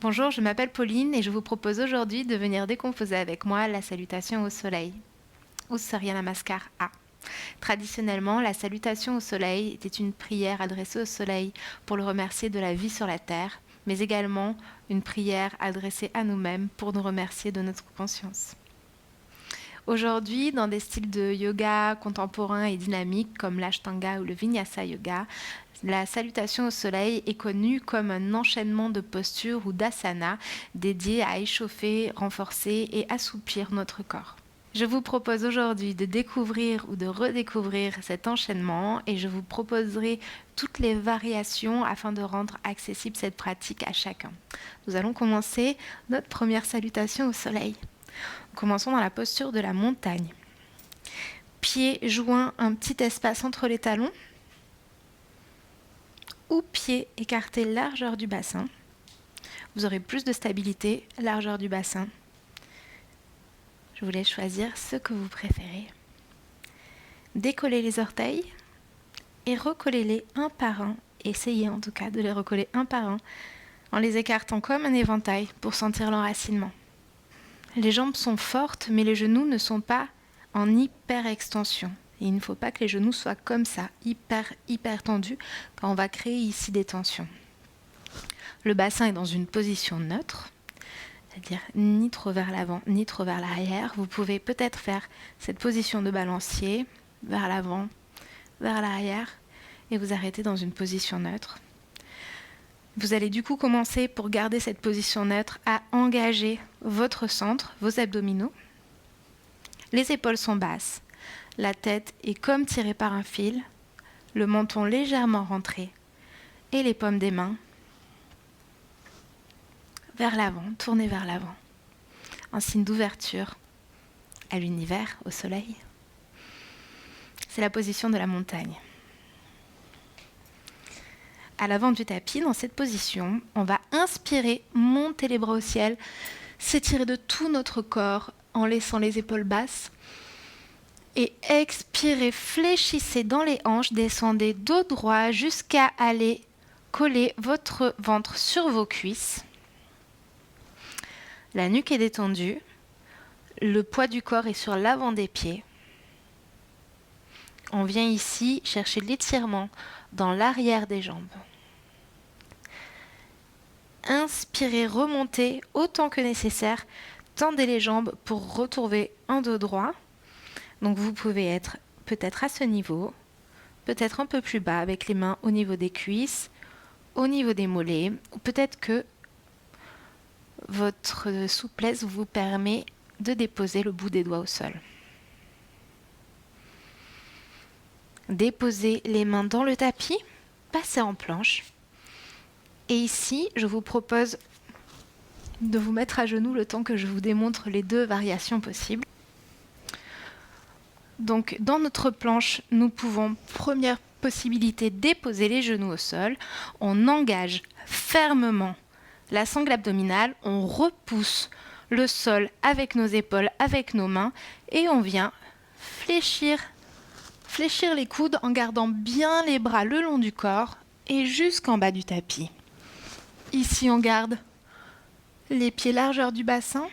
Bonjour, je m'appelle Pauline et je vous propose aujourd'hui de venir décomposer avec moi la salutation au soleil, ou Surya Namaskar A. Traditionnellement, la salutation au soleil était une prière adressée au soleil pour le remercier de la vie sur la terre, mais également une prière adressée à nous-mêmes pour nous remercier de notre conscience. Aujourd'hui, dans des styles de yoga contemporains et dynamiques comme l'Ashtanga ou le Vinyasa Yoga, la salutation au soleil est connue comme un enchaînement de postures ou d'asanas dédiés à échauffer, renforcer et assouplir notre corps. Je vous propose aujourd'hui de découvrir ou de redécouvrir cet enchaînement et je vous proposerai toutes les variations afin de rendre accessible cette pratique à chacun. Nous allons commencer notre première salutation au soleil. Commençons dans la posture de la montagne. Pieds joints, un petit espace entre les talons. Ou pieds écartés largeur du bassin. Vous aurez plus de stabilité, largeur du bassin. Je vous laisse choisir ce que vous préférez. Décollez les orteils et recollez-les un par un. Essayez en tout cas de les recoller un par un en les écartant comme un éventail pour sentir l'enracinement. Les jambes sont fortes, mais les genoux ne sont pas en hyper-extension. Et il ne faut pas que les genoux soient comme ça, hyper tendus, quand on va créer ici des tensions. Le bassin est dans une position neutre, c'est-à-dire ni trop vers l'avant, ni trop vers l'arrière. Vous pouvez peut-être faire cette position de balancier, vers l'avant, vers l'arrière, et vous arrêtez dans une position neutre. Vous allez du coup commencer, pour garder cette position neutre, à engager votre centre, vos abdominaux. Les épaules sont basses, la tête est comme tirée par un fil, le menton légèrement rentré et les paumes des mains vers l'avant, tournées vers l'avant. Un signe d'ouverture à l'univers, au soleil. C'est la position de la montagne. À l'avant du tapis, dans cette position, on va inspirer, monter les bras au ciel, s'étirer de tout notre corps en laissant les épaules basses. Et expirez, fléchissez dans les hanches, descendez dos droit jusqu'à aller coller votre ventre sur vos cuisses. La nuque est détendue, le poids du corps est sur l'avant des pieds. On vient ici chercher l'étirement dans l'arrière des jambes. Inspirez, remontez autant que nécessaire, tendez les jambes pour retrouver un dos droit. Donc vous pouvez être peut-être à ce niveau, peut-être un peu plus bas avec les mains au niveau des cuisses, au niveau des mollets, ou peut-être que votre souplesse vous permet de déposer le bout des doigts au sol. Déposez les mains dans le tapis, passez en planche. Et ici, je vous propose de vous mettre à genoux le temps que je vous démontre les deux variations possibles. Donc, dans notre planche, nous pouvons, première possibilité, déposer les genoux au sol. On engage fermement la sangle abdominale, on repousse le sol avec nos épaules, avec nos mains, et on vient fléchir les coudes en gardant bien les bras le long du corps et jusqu'en bas du tapis. Ici, on garde les pieds largeur du bassin,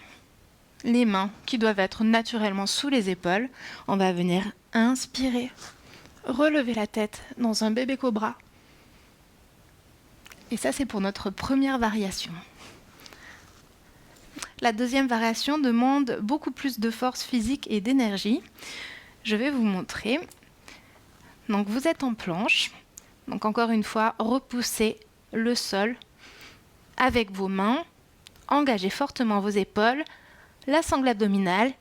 les mains qui doivent être naturellement sous les épaules. On va venir inspirer, relever la tête dans un bébé cobra. Et ça, c'est pour notre première variation. La deuxième variation demande beaucoup plus de force physique et d'énergie. Je vais vous montrer. Donc, vous êtes en planche. Donc, encore une fois, repoussez le sol avec vos mains. Engagez fortement vos épaules, la sangle abdominale.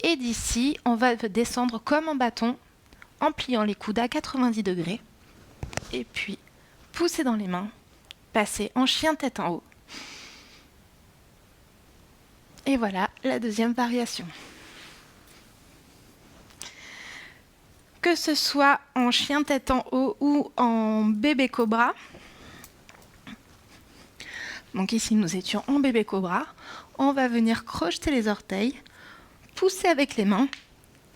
Et d'ici, on va descendre comme un bâton en pliant les coudes à 90 degrés. Et puis, poussez dans les mains. Passez en chien tête en haut. Et voilà la deuxième variation. Que ce soit en chien tête en haut ou en bébé cobra. Donc ici, nous étions en bébé cobra. On va venir crocheter les orteils, pousser avec les mains,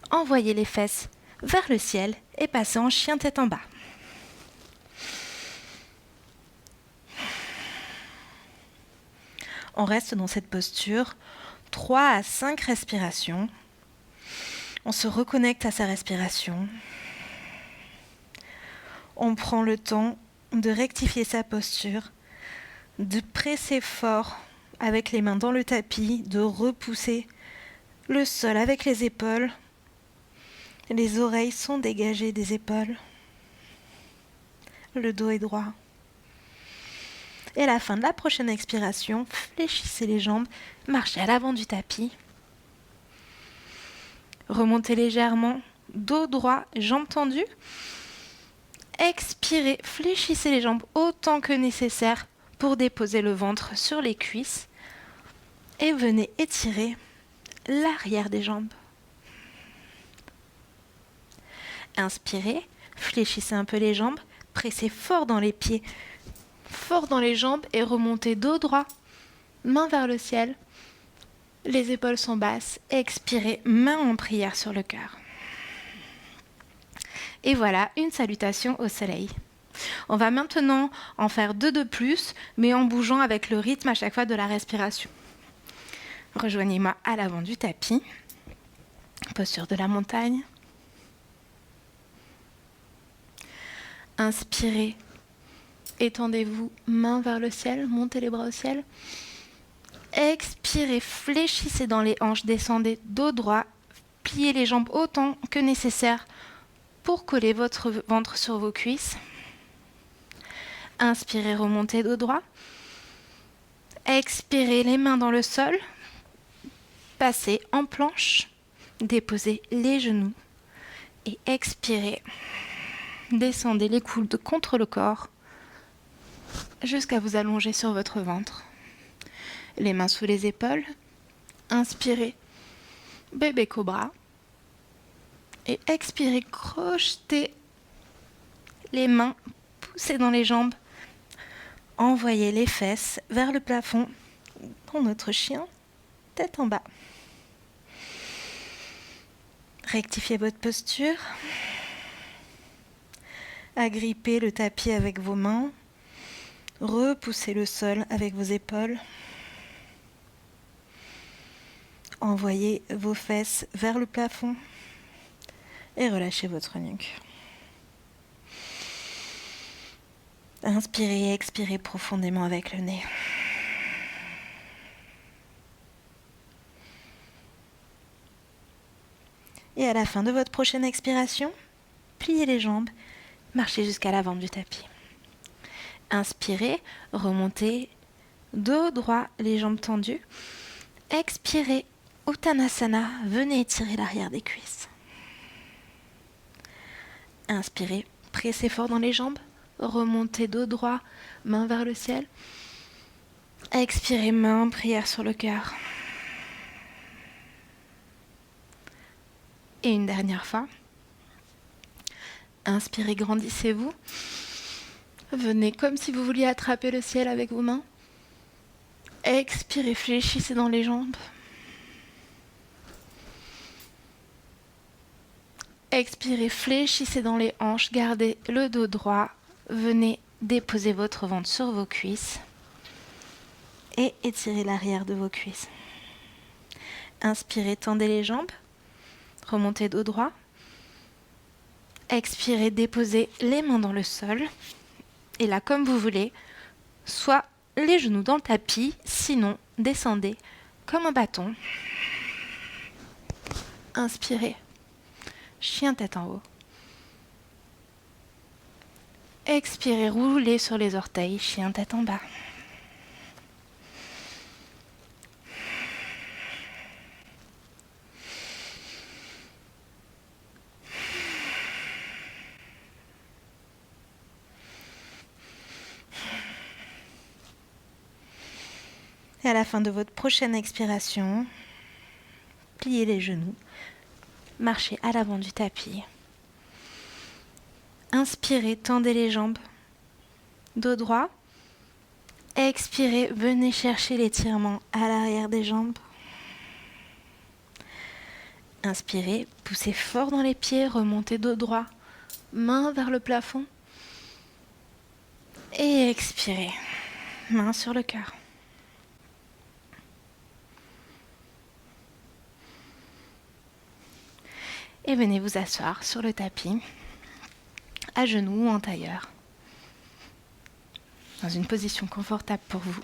envoyer les fesses vers le ciel et passer en chien tête en bas. On reste dans cette posture 3 à 5 respirations. On se reconnecte à sa respiration. On prend le temps de rectifier sa posture, de presser fort avec les mains dans le tapis, de repousser le sol avec les épaules. Les oreilles sont dégagées des épaules. Le dos est droit. Et à la fin de la prochaine expiration, fléchissez les jambes, marchez à l'avant du tapis. Remontez légèrement, dos droit, jambes tendues. Expirez, fléchissez les jambes autant que nécessaire pour déposer le ventre sur les cuisses. Et venez étirer l'arrière des jambes. Inspirez, fléchissez un peu les jambes, pressez fort dans les pieds, fort dans les jambes et remontez dos droit, main vers le ciel. Les épaules sont basses. Expirez, main en prière sur le cœur. Et voilà, une salutation au soleil. On va maintenant en faire 2 de plus, mais en bougeant avec le rythme à chaque fois de la respiration. Rejoignez-moi à l'avant du tapis. Posture de la montagne. Inspirez. Étendez-vous, main vers le ciel, montez les bras au ciel. Expirez, fléchissez dans les hanches, descendez dos droit, pliez les jambes autant que nécessaire pour coller votre ventre sur vos cuisses. Inspirez, remontez dos droit. Expirez, les mains dans le sol. Passez en planche, déposez les genoux et expirez. Descendez les coudes contre le corps jusqu'à vous allonger sur votre ventre. Les mains sous les épaules. Inspirez, bébé cobra. Et expirez, crochetez les mains, poussez dans les jambes. Envoyez les fesses vers le plafond pour notre chien, tête en bas. Rectifiez votre posture. Agrippez le tapis avec vos mains. Repoussez le sol avec vos épaules. Envoyez vos fesses vers le plafond et relâchez votre nuque. Inspirez et expirez profondément avec le nez. Et à la fin de votre prochaine expiration, pliez les jambes, marchez jusqu'à l'avant du tapis. Inspirez, remontez, dos droit, les jambes tendues. Expirez, Uttanasana, venez étirer l'arrière des cuisses. Inspirez, pressez fort dans les jambes, remontez dos droit, main vers le ciel. Expirez, main en prière sur le cœur. Et une dernière fois. Inspirez, grandissez-vous. Venez comme si vous vouliez attraper le ciel avec vos mains. Expirez, fléchissez dans les jambes. Expirez, fléchissez dans les hanches, gardez le dos droit. Venez déposer votre ventre sur vos cuisses et étirez l'arrière de vos cuisses. Inspirez, tendez les jambes, remontez dos droit. Expirez, déposez les mains dans le sol. Et là, comme vous voulez, soit les genoux dans le tapis, sinon descendez comme un bâton. Inspirez. Chien tête en haut. Expirez, roulez sur les orteils, chien tête en bas. Et à la fin de votre prochaine expiration, pliez les genoux. Marchez à l'avant du tapis. Inspirez, tendez les jambes. Dos droit. Expirez, venez chercher l'étirement à l'arrière des jambes. Inspirez, poussez fort dans les pieds, remontez dos droit. Main vers le plafond. Et expirez, main sur le cœur. Et venez vous asseoir sur le tapis, à genoux ou en tailleur, dans une position confortable pour vous.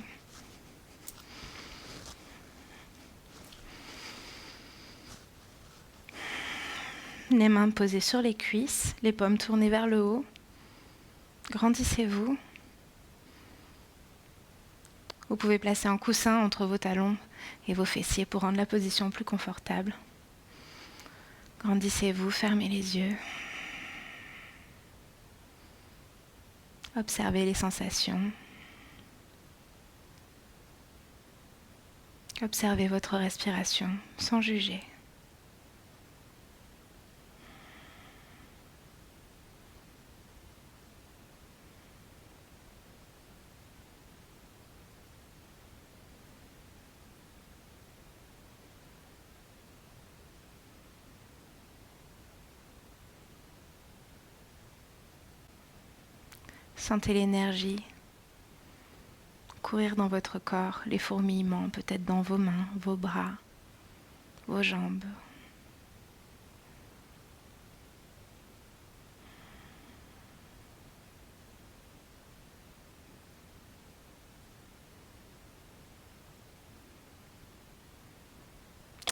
Les mains posées sur les cuisses, les paumes tournées vers le haut. Grandissez-vous. Vous pouvez placer un coussin entre vos talons et vos fessiers pour rendre la position plus confortable. Grandissez-vous, fermez les yeux. Observez les sensations. Observez votre respiration sans juger. Sentez l'énergie courir dans votre corps, les fourmillements peut-être dans vos mains, vos bras, vos jambes.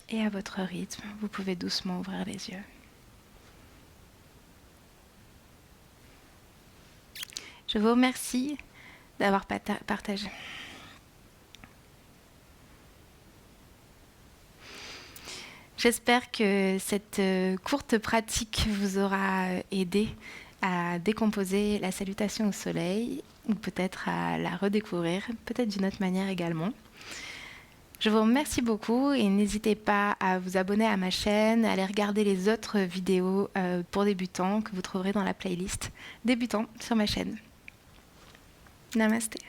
Et à votre rythme, vous pouvez doucement ouvrir les yeux. Je vous remercie d'avoir partagé. J'espère que cette courte pratique vous aura aidé à décomposer la salutation au soleil, ou peut-être à la redécouvrir, peut-être d'une autre manière également. Je vous remercie beaucoup et n'hésitez pas à vous abonner à ma chaîne, à aller regarder les autres vidéos pour débutants que vous trouverez dans la playlist débutants sur ma chaîne. Namasté.